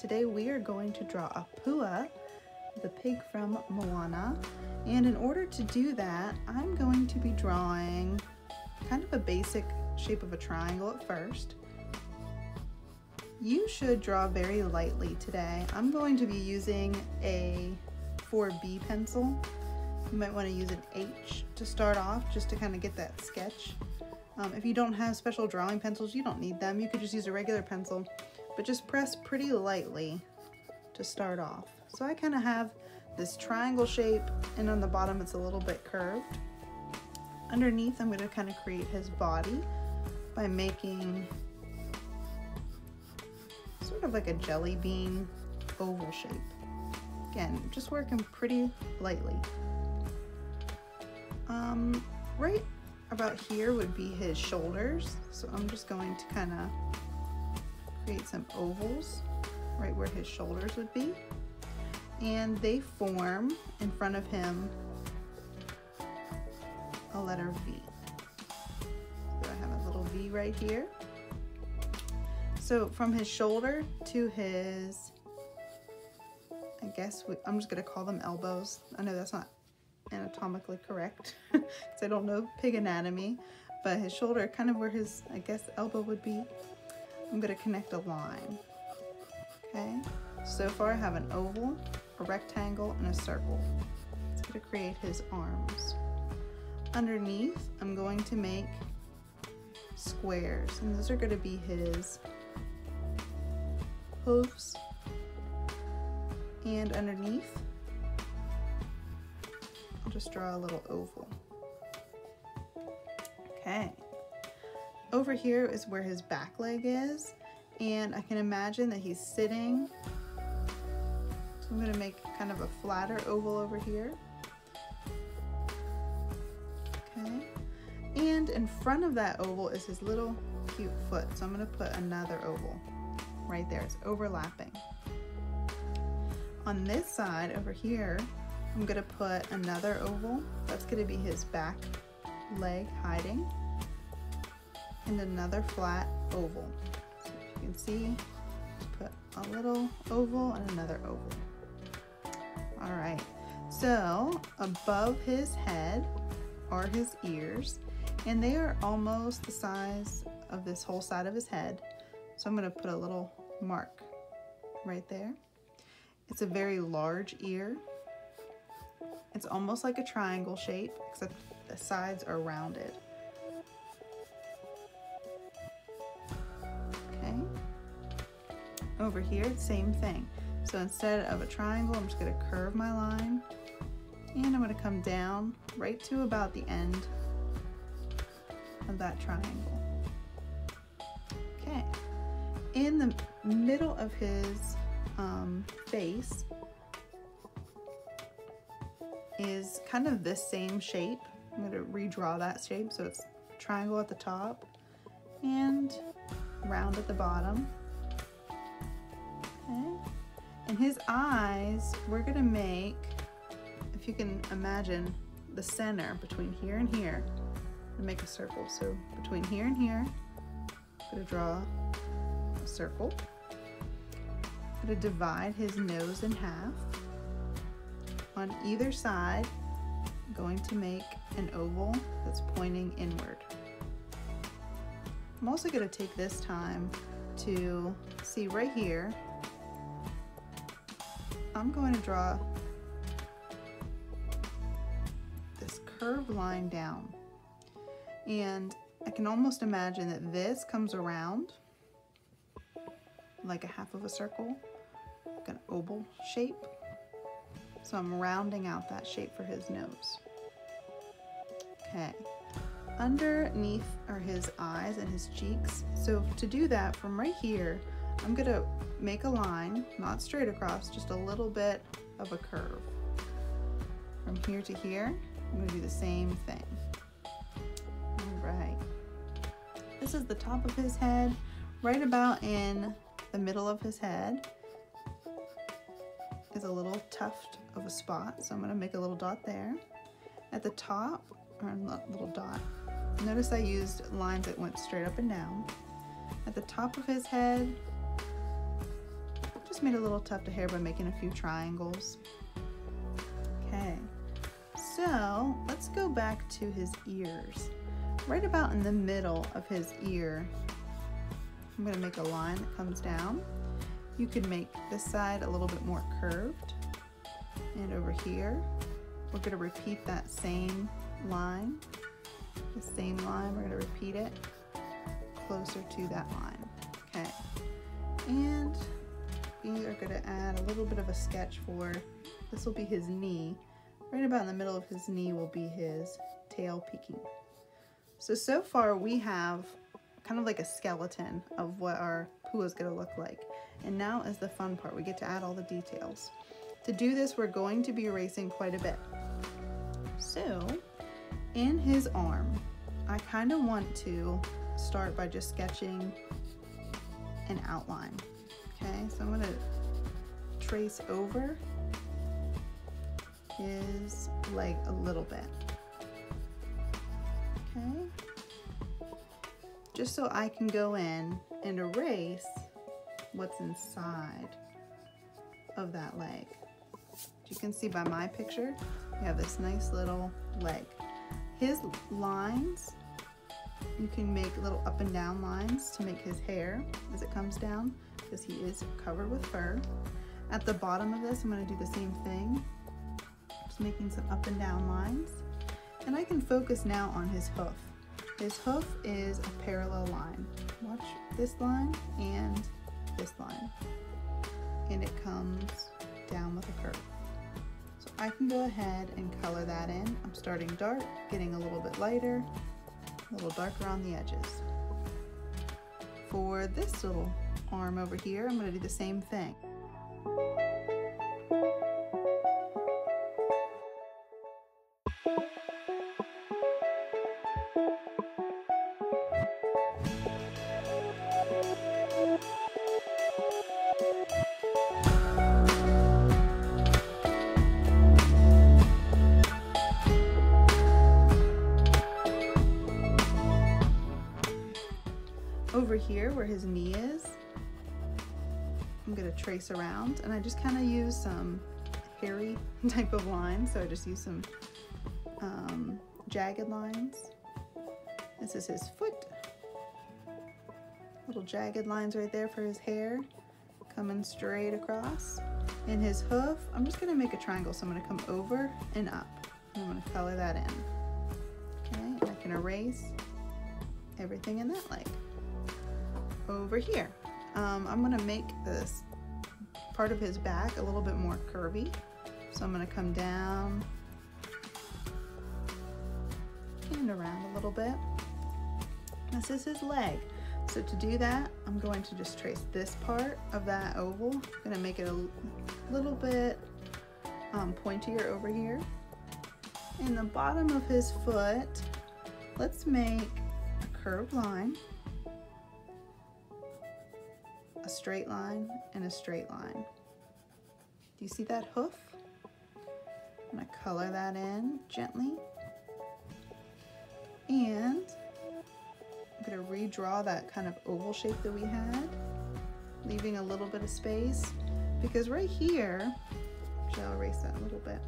today we are going to draw Apua, the pig from Moana. And in order to do that, I'm going to be drawing kind of a basic shape of a triangle at first. You should draw very lightly today. I'm going to be using a 4B pencil. You might want to use an H to start off just to kind of get that sketch. If you don't have special drawing pencils, you don't need them. You could just use a regular pencil, but just press pretty lightly to start off. So I kind of have this triangle shape, and on the bottom it's a little bit curved. Underneath, I'm going to kind of create his body by making sort of like a jelly bean oval shape. Again, just working pretty lightly. Right about here would be his shoulders, so I'm just going to kind of create some ovals right where his shoulders would be, and they form in front of him a letter V. So I have a little V right here. So from his shoulder to his, I guess I'm just going to call them elbows. I know that's not anatomically correct because I don't know pig anatomy, but his shoulder, kind of where his, I guess, elbow would be, I'm going to connect a line. Okay, so far I have an oval, a rectangle, and a circle. It's going to create his arms. Underneath, I'm going to make squares, and those are going to be his hooves. And underneath, I'll just draw a little oval. Okay. Over here is where his back leg is, and I can imagine that he's sitting. So I'm going to make kind of a flatter oval over here. Okay. And in front of that oval is his little cute foot. So I'm going to put another oval right there. It's overlapping. On this side over here, I'm going to put another oval. That's going to be his back leg hiding, and another flat oval. So if you can see, put a little oval and another oval. All right, so above his head are his ears, and they are almost the size of this whole side of his head. So I'm going to put a little mark right there. It's a very large ear. It's almost like a triangle shape, except the sides are rounded. Okay. Over here, same thing. So instead of a triangle, I'm just going to curve my line, and I'm going to come down right to about the end of that triangle. Okay. In the middle of his face is kind of this same shape. I'm going to redraw that shape, so it's triangle at the top and round at the bottom. Okay. And his eyes, we're going to make, if you can imagine, the center between here and here, and make a circle. So between here and here, I'm going to draw a circle. I'm going to divide his nose in half. On either side, I'm going to make an oval that's pointing inward. I'm also going to take this time to see right here. I'm going to draw this curved line down, and I can almost imagine that this comes around like a half of a circle, like an oval shape. So I'm rounding out that shape for his nose. Okay, underneath are his eyes and his cheeks. So to do that, from right here, I'm gonna make a line, not straight across, just a little bit of a curve. From here to here, I'm gonna do the same thing. All right. This is the top of his head, right about in the middle of his head is a little tuft of a spot, so I'm going to make a little dot there. At the top, or a little dot, notice I used lines that went straight up and down. At the top of his head, just just made a little tuft of hair by making a few triangles. Okay, so let's go back to his ears. Right about in the middle of his ear, I'm going to make a line that comes down. You could make this side a little bit more curved. And over here, we're going to repeat that same line. The same line, we're going to repeat it closer to that line. Okay, and we are going to add a little bit of a sketch for, this will be his knee. Right about in the middle of his knee will be his tail peeking. So far we have kind of like a skeleton of what our Pua is going to look like. And now is the fun part. We get to add all the details. To do this, we're going to be erasing quite a bit. So in his arm, I kind of want to start by just sketching an outline. Okay, so I'm going to trace over his leg a little bit. Okay, just so I can go in and erase what's inside of that leg. As you can see by my picture, we have this nice little leg. His lines, you can make little up and down lines to make his hair as it comes down, because he is covered with fur. At the bottom of this, I'm going to do the same thing, just making some up and down lines. And I can focus now on his hoof. His hoof is a parallel line. Watch this line and this line. And it comes down with a curve. So I can go ahead and color that in. I'm starting dark, getting a little bit lighter, a little darker on the edges. For this little arm over here, I'm going to do the same thing. Over here where his knee is, I'm going to trace around, and I just kind of use some hairy type of lines, so I just use some jagged lines. This is his foot. Little jagged lines right there for his hair, coming straight across. And his hoof, I'm just going to make a triangle, so I'm going to come over and up. And I'm going to color that in. Okay, and I can erase everything in that leg. Over here, I'm going to make this part of his back a little bit more curvy. So I'm going to come down and around a little bit. This is his leg. So to do that, I'm going to just trace this part of that oval. I'm going to make it a little bit pointier over here. In the bottom of his foot, let's make a curved line, a straight line, and a straight line. Do you see that hoof? I'm going to color that in gently. And I'm going to redraw that kind of oval shape that we had, leaving a little bit of space, because right here, actually I'll erase that a little bit.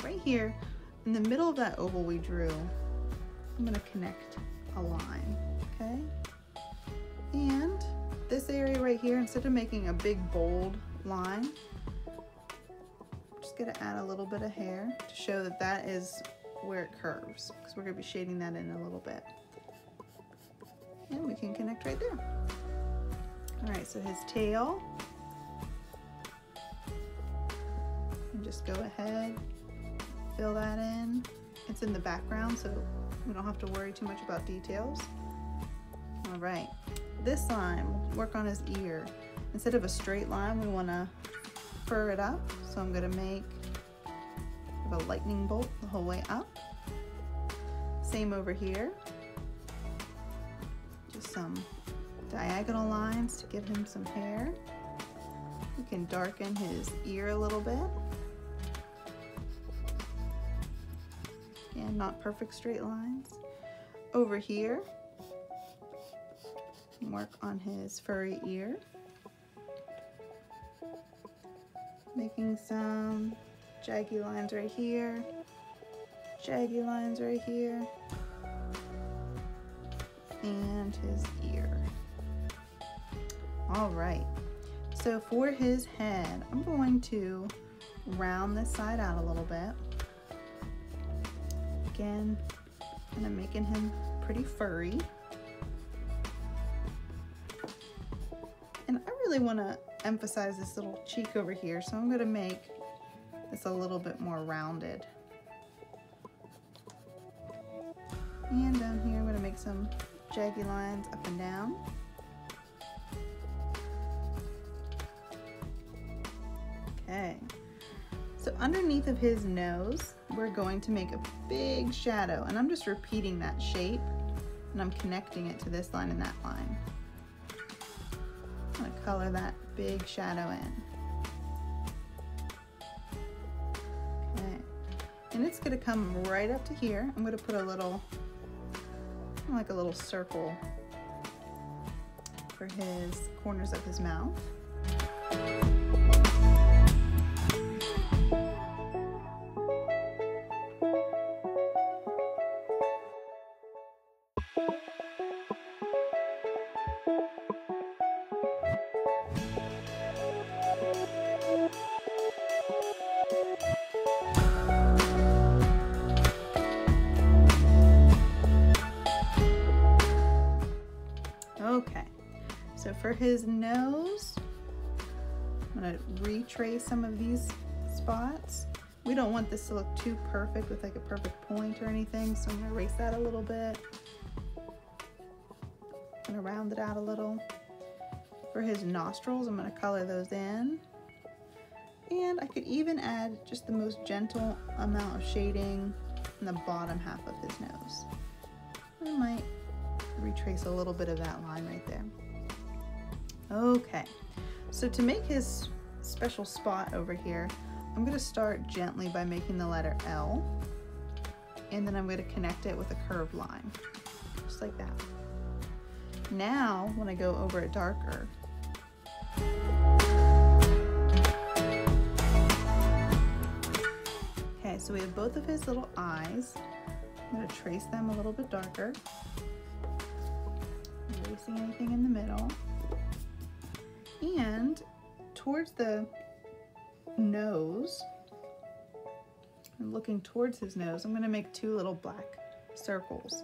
Right here, in the middle of that oval we drew, I'm going to connect a line, okay? And this area right here, instead of making a big bold line, I'm just going to add a little bit of hair to show that that is where it curves, because we're going to be shading that in a little bit. And we can connect right there. All right, so his tail, and just go ahead, fill that in. It's in the background, so we don't have to worry too much about details. All right, this line, we'll work on his ear. Instead of a straight line, we want to fur it up. So I'm going to make a lightning bolt the whole way up. Same over here. Just some diagonal lines to give him some hair. We can darken his ear a little bit. Again, not perfect straight lines. Over here, work on his furry ear. Making some jaggy lines right here, jaggy lines right here, and his ear. All right, so for his head, I'm going to round this side out a little bit. Again, and I'm making him pretty furry. And I really want to emphasize this little cheek over here, so I'm going to make this a little bit more rounded. And down here I'm going to make some jaggy lines up and down. Okay, so underneath of his nose we're going to make a big shadow, and I'm just repeating that shape and I'm connecting it to this line and that line. I'm going to color that big shadow in. Okay, and it's going to come right up to here. I'm going to put a little, like a little circle for his corners of his mouth. Okay, so for his nose, I'm going to retrace some of these spots. We don't want this to look too perfect with like a perfect point or anything, so I'm going to erase that a little bit. I'm going to round it out a little. For his nostrils, I'm going to color those in. And I could even add just the most gentle amount of shading in the bottom half of his nose. I might retrace a little bit of that line right there. Okay, so to make his special spot over here, I'm going to start gently by making the letter L, and then I'm going to connect it with a curved line, just like that. Now, when I go over it darker, okay, so we have both of his little eyes. I'm going to trace them a little bit darker. Erasing anything in the middle. And towards the nose, and looking towards his nose, I'm going to make two little black circles.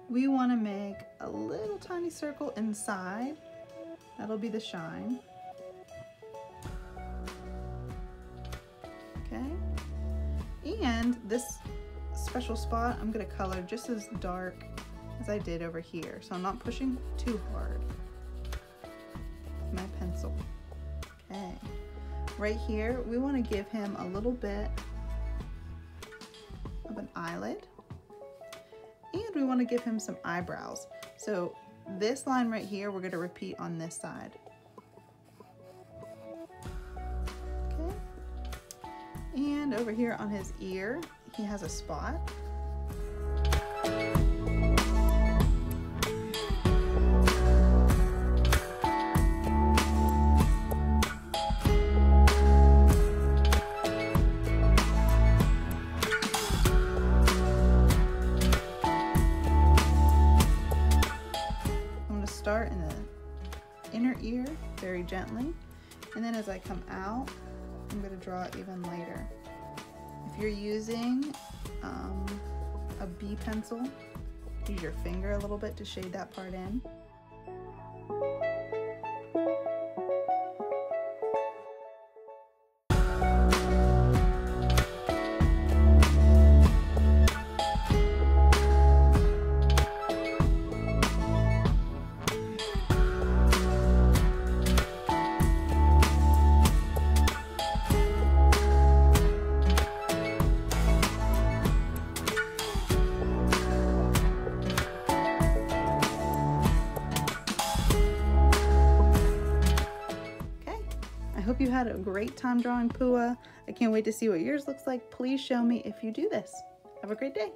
We want to make a little tiny circle inside. That'll be the shine. Okay. And this special spot, I'm going to color just as dark as I did over here. So I'm not pushing too hard with my pencil. Okay. Right here, we want to give him a little bit of an eyelid. And we want to give him some eyebrows. So this line right here, we're going to repeat on this side. Okay. And over here on his ear, he has a spot. Start in the inner ear very gently, and then as I come out, I'm going to draw it even lighter. If you're using a B pencil, use your finger a little bit to shade that part in. I hope you had a great time drawing Pua. I can't wait to see what yours looks like. Please show me if you do this. Have a great day.